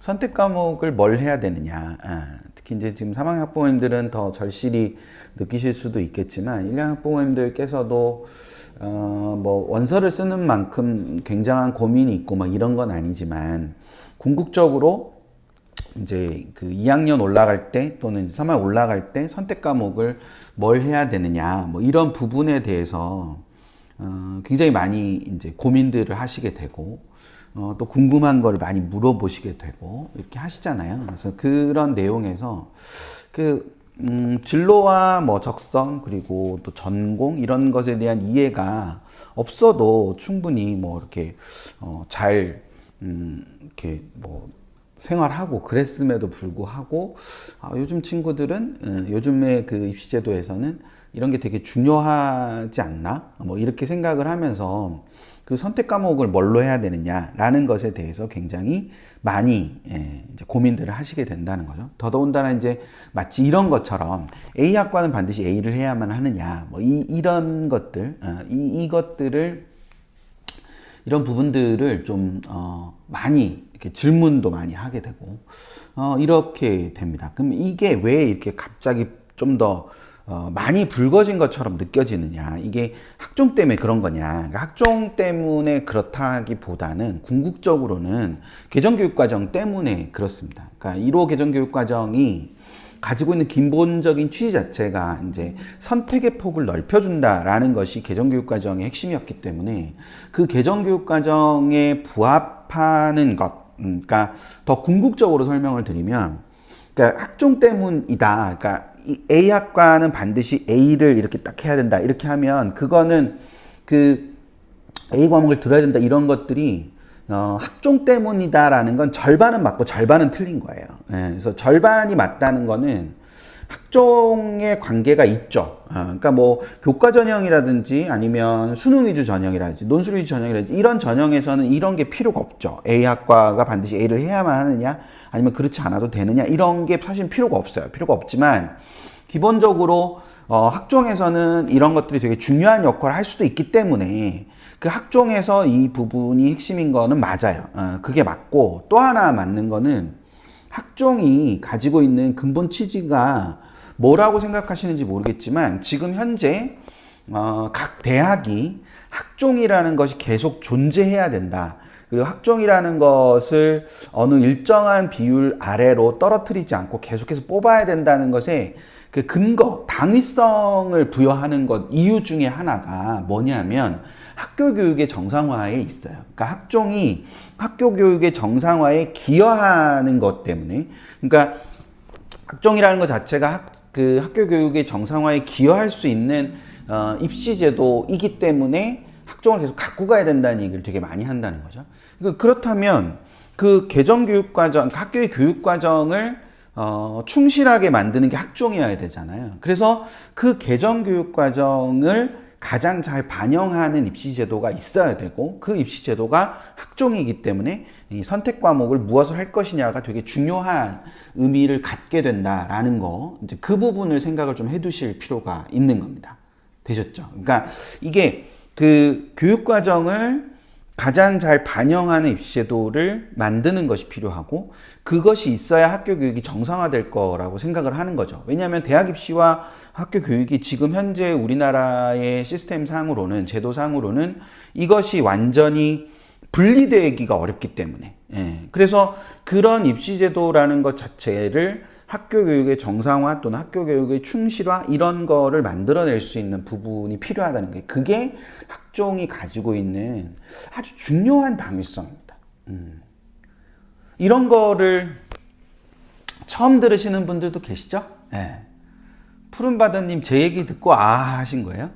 선택 과목을 뭘 해야 되느냐. 특히 이제 지금 3학년 학부모님들은 더 절실히 느끼실 수도 있겠지만 1학년 학부모님들께서도 뭐 원서를 쓰는 만큼 굉장한 고민이 있고 뭐 이런 건 아니지만 궁극적으로 이제 그 2학년 올라갈 때 또는 3학년 올라갈 때 선택 과목을 뭘 해야 되느냐 뭐 이런 부분에 대해서 굉장히 많이 이제 고민들을 하시게 되고 또 궁금한 걸 많이 물어보시게 되고 이렇게 하시잖아요. 그래서 그런 내용에서 그 진로와 뭐 적성 그리고 또 전공 이런 것에 대한 이해가 없어도 충분히 뭐 이렇게 잘 이렇게 뭐 생활하고 그랬음에도 불구하고 요즘 친구들은 요즘의 그 입시제도에서는 이런 게 되게 중요하지 않나 뭐 이렇게 생각을 하면서 그 선택 과목을 뭘로 해야 되느냐라는 것에 대해서 굉장히 많이 이제 고민들을 하시게 된다는 거죠. 더더군다나 이제 마치 이런 것처럼 A 학과는 반드시 A를 해야만 하느냐 뭐 이런 것들 이것들을 이런 부분들을 좀 많이 이렇게 질문도 많이 하게 되고 이렇게 됩니다. 그럼 이게 왜 이렇게 갑자기 좀 더 많이 붉어진 것처럼 느껴지느냐, 이게 학종 때문에 그런 거냐. 그러니까 학종 때문에 그렇다기보다는 궁극적으로는 개정교육과정 때문에 그렇습니다. 그러니까 1호 개정교육과정이 가지고 있는 기본적인 취지 자체가 이제 선택의 폭을 넓혀준다라는 것이 개정교육과정의 핵심이었기 때문에 그 개정교육과정에 부합하는 것, 그러니까 더 궁극적으로 설명을 드리면, 그러니까 학종 때문이다. 그러니까 이 A 학과는 반드시 A를 이렇게 딱 해야 된다. 이렇게 하면 그거는 그 A 과목을 들어야 된다. 이런 것들이 학종 때문이다라는 건 절반은 맞고 절반은 틀린 거예요. 그래서 절반이 맞다는 거는 학종의 관계가 있죠. 그러니까 뭐 교과 전형이라든지 아니면 수능 위주 전형이라든지 논술 위주 전형이라든지 이런 전형에서는 이런 게 필요가 없죠. A 학과가 반드시 A를 해야만 하느냐 아니면 그렇지 않아도 되느냐 이런 게 사실 필요가 없어요. 필요가 없지만 기본적으로 학종에서는 이런 것들이 되게 중요한 역할을 할 수도 있기 때문에 그 학종에서 이 부분이 핵심인 거는 맞아요. 그게 맞고 또 하나 맞는 거는 학종이 가지고 있는 근본 취지가 뭐라고 생각하시는지 모르겠지만 지금 현재 각 대학이 학종이라는 것이 계속 존재해야 된다. 그리고 학종이라는 것을 어느 일정한 비율 아래로 떨어뜨리지 않고 계속해서 뽑아야 된다는 것에 그 근거, 당위성을 부여하는 것 이유 중에 하나가 뭐냐면 학교 교육의 정상화에 있어요. 그러니까 학종이 학교 교육의 정상화에 기여하는 것 때문에, 그러니까 학종이라는 것 자체가 그 학교 교육의 정상화에 기여할 수 있는 입시 제도이기 때문에 학종을 계속 갖고 가야 된다는 얘기를 되게 많이 한다는 거죠. 그렇다면 그 개정 교육 과정, 학교의 교육 과정을 충실하게 만드는 게 학종이어야 되잖아요. 그래서 그 개정 교육 과정을 가장 잘 반영하는 입시 제도가 있어야 되고 그 입시 제도가 학종이기 때문에 이 선택 과목을 무엇을 할 것이냐가 되게 중요한 의미를 갖게 된다라는 거, 이제 그 부분을 생각을 좀 해두실 필요가 있는 겁니다. 되셨죠? 그러니까 이게 그 교육 과정을 가장 잘 반영하는 입시 제도를 만드는 것이 필요하고 그것이 있어야 학교 교육이 정상화될 거라고 생각을 하는 거죠. 왜냐하면 대학 입시와 학교 교육이 지금 현재 우리나라의 시스템 상으로는, 제도 상으로는 이것이 완전히 분리되기가 어렵기 때문에, 그래서 그런 입시 제도라는 것 자체를 학교 교육의 정상화 또는 학교 교육의 충실화 이런 거를 만들어낼 수 있는 부분이 필요하다는 거예요. 그게 학종이 가지고 있는 아주 중요한 당위성입니다. 이런 거를 처음 들으시는 분들도 계시죠? 네. 푸른바다님 제 얘기 듣고 하신 거예요?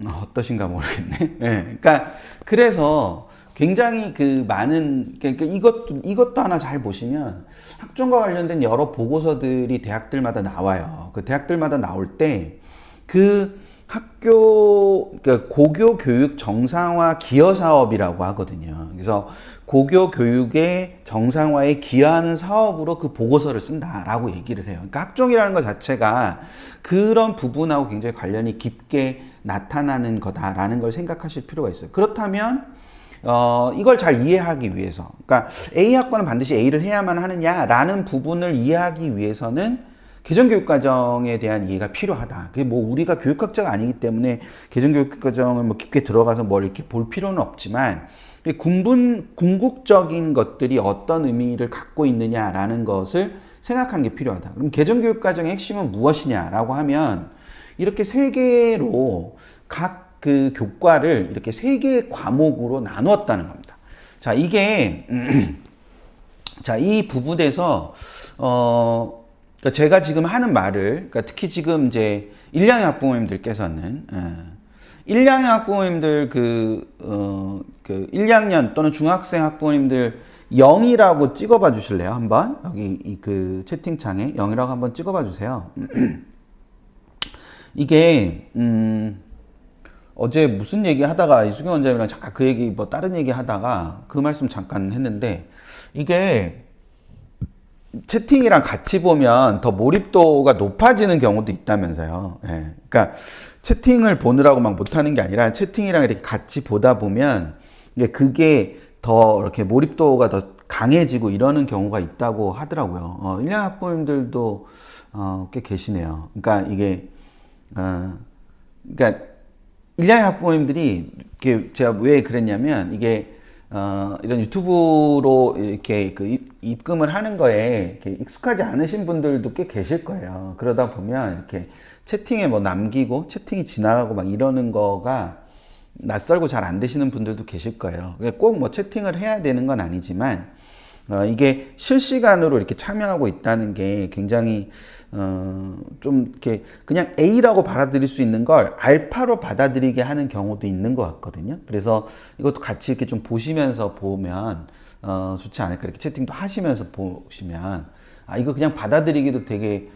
어떠신가 모르겠네. 네. 그러니까 그래서 굉장히 그 많은, 그러니까 이것도 하나 잘 보시면 학종과 관련된 여러 보고서들이 대학들마다 나와요. 그 대학들마다 나올 때 그 학교, 그러니까 고교 교육 정상화 기여 사업이라고 하거든요. 그래서 고교 교육의 정상화에 기여하는 사업으로 그 보고서를 쓴다라고 얘기를 해요. 그러니까 학종이라는 것 자체가 그런 부분하고 굉장히 관련이 깊게 나타나는 거다라는 걸 생각하실 필요가 있어요. 그렇다면 이걸 잘 이해하기 위해서, 그러니까 A 학번은 반드시 A를 해야만 하느냐라는 부분을 이해하기 위해서는 개정교육과정에 대한 이해가 필요하다. 그게 뭐 우리가 교육학자가 아니기 때문에 개정교육과정을 뭐 깊게 들어가서 뭘 이렇게 볼 필요는 없지만, 궁극적인 것들이 어떤 의미를 갖고 있느냐라는 것을 생각하는 게 필요하다. 그럼 개정교육과정의 핵심은 무엇이냐라고 하면, 이렇게 세 개로 각 그 교과를 이렇게 세 개의 과목으로 나누었다는 겁니다. 자, 이게 자, 이 부분에서 그러니까 제가 지금 하는 말을, 그러니까 특히 지금 이제 1학년 학부모님들께서는 1학년 학부모님들 그 1학년 또는 중학생 학부모님들 0이라고 찍어봐 주실래요? 한번 여기 그 채팅창에 0이라고 한번 찍어봐 주세요. 이게 어제 무슨 얘기 하다가 이수경 원장님이랑 잠깐 그 얘기 뭐 다른 얘기 하다가 그 말씀 잠깐 했는데, 이게 채팅이랑 같이 보면 더 몰입도가 높아지는 경우도 있다면서요. 예. 그러니까 채팅을 보느라고 막 못하는 게 아니라 채팅이랑 이렇게 같이 보다 보면 이게 그게 더 이렇게 몰입도가 더 강해지고 이러는 경우가 있다고 하더라고요. 1년 학부모님들도 꽤 계시네요. 그러니까 이게 그러니까 1년 학부모님들이 이렇게 제가 왜 그랬냐면, 이게 이런 유튜브로 이렇게 그 입금을 하는 거에 이렇게 익숙하지 않으신 분들도 꽤 계실 거예요. 그러다 보면 이렇게 채팅에 뭐 남기고 채팅이 지나가고 막 이러는 거가 낯설고 잘 안 되시는 분들도 계실 거예요. 꼭 뭐 채팅을 해야 되는 건 아니지만, 이게 실시간으로 이렇게 참여하고 있다는 게 굉장히 좀 이렇게 그냥 A라고 받아들일 수 있는 걸 알파로 받아들이게 하는 경우도 있는 것 같거든요. 그래서 이것도 같이 이렇게 좀 보시면서 보면 좋지 않을까. 이렇게 채팅도 하시면서 보시면, 이거 그냥 받아들이기도 되게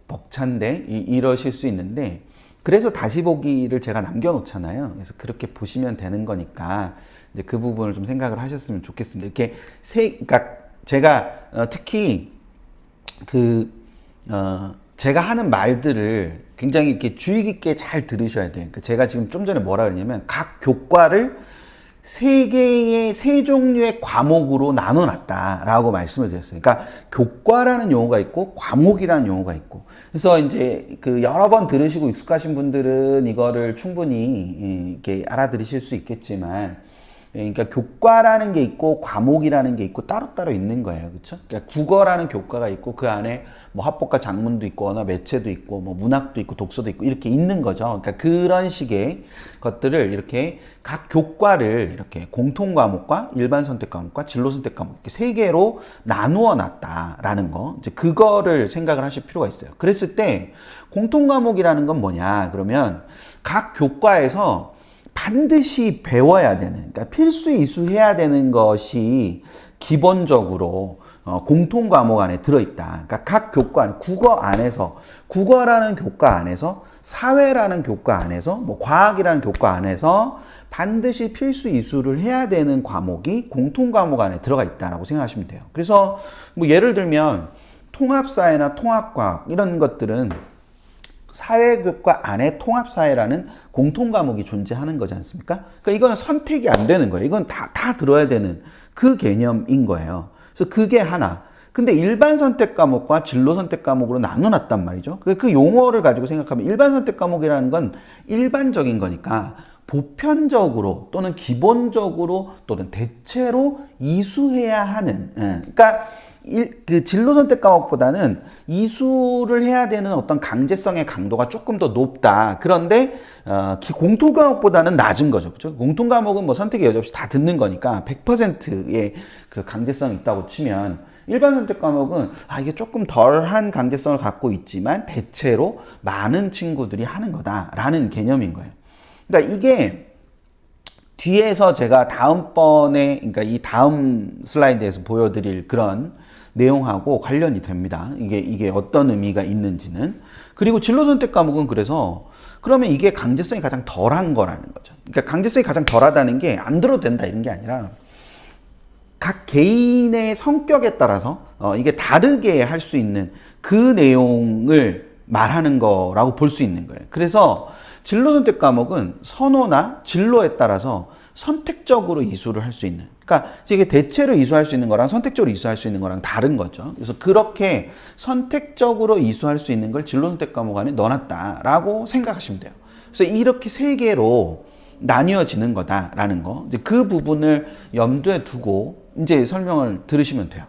벅찬데 이러실 수 있는데, 그래서 다시 보기를 제가 남겨놓잖아요. 그래서 그렇게 보시면 되는 거니까 이제 그 부분을 좀 생각을 하셨으면 좋겠습니다. 이렇게 그러니까 제가 특히 제가 하는 말들을 굉장히 이렇게 주의 깊게 잘 들으셔야 돼요. 그러니까 제가 지금 좀 전에 뭐라 그랬냐면, 각 교과를 세 종류의 과목으로 나눠놨다라고 말씀을 드렸어요. 그러니까 교과라는 용어가 있고 과목이라는 용어가 있고, 그래서 이제 그 여러 번 들으시고 익숙하신 분들은 이거를 충분히 이렇게 알아들으실 수 있겠지만, 그러니까 교과라는 게 있고 과목이라는 게 있고 따로따로 있는 거예요. 그렇죠? 그러니까 국어라는 교과가 있고 그 안에 뭐 합법과 작문도 있고 언어 매체도 있고 뭐 문학도 있고 독서도 있고 이렇게 있는 거죠. 그러니까 그런 식의 것들을 이렇게 각 교과를 이렇게 공통 과목과 일반 선택 과목과 진로 선택 과목 이렇게 세 개로 나누어 놨다라는 거, 이제 그거를 생각을 하실 필요가 있어요. 그랬을 때 공통 과목이라는 건 뭐냐? 그러면 각 교과에서 반드시 배워야 되는, 그러니까 필수 이수해야 되는 것이 기본적으로 공통 과목 안에 들어있다. 그러니까 각 교과 안에, 국어라는 교과 안에서, 사회라는 교과 안에서, 뭐 과학이라는 교과 안에서 반드시 필수 이수를 해야 되는 과목이 공통 과목 안에 들어가 있다라고 생각하시면 돼요. 그래서 뭐 예를 들면 통합사회나 통합과학 이런 것들은 사회교과 안에 통합사회라는 공통 과목이 존재하는 거지 않습니까? 그러니까 이거는 선택이 안 되는 거예요. 이건 다 들어야 되는 그 개념인 거예요. 그래서 그게 하나. 근데 일반 선택 과목과 진로 선택 과목으로 나눠놨단 말이죠. 그 용어를 가지고 생각하면 일반 선택 과목이라는 건 일반적인 거니까 보편적으로 또는 기본적으로 또는 대체로 이수해야 하는, 그러니까 그 진로 선택 과목보다는 이수를 해야 되는 어떤 강제성의 강도가 조금 더 높다. 그런데 공통 과목보다는 낮은 거죠. 그렇죠? 공통 과목은 뭐 선택의 여지 없이 다 듣는 거니까 100%의 그 강제성이 있다고 치면, 일반 선택 과목은 이게 조금 덜한 강제성을 갖고 있지만 대체로 많은 친구들이 하는 거다라는 개념인 거예요. 그러니까 이게 뒤에서 제가 다음번에, 그러니까 이 다음 슬라이드에서 보여드릴 그런 내용하고 관련이 됩니다. 이게 어떤 의미가 있는지는. 그리고 진로 선택 과목은 그래서 그러면 이게 강제성이 가장 덜한 거라는 거죠. 그러니까 강제성이 가장 덜하다는 게 안 들어도 된다 이런 게 아니라 각 개인의 성격에 따라서 이게 다르게 할 수 있는 그 내용을 말하는 거라고 볼 수 있는 거예요. 그래서 진로 선택 과목은 선호나 진로에 따라서 선택적으로 이수를 할 수 있는. 그러니까 이게 대체로 이수할 수 있는 거랑 선택적으로 이수할 수 있는 거랑 다른 거죠. 그래서 그렇게 선택적으로 이수할 수 있는 걸 진로 선택 과목 안에 넣어놨다라고 생각하시면 돼요. 그래서 이렇게 세 개로 나뉘어지는 거다라는 거. 이제 그 부분을 염두에 두고 이제 설명을 들으시면 돼요.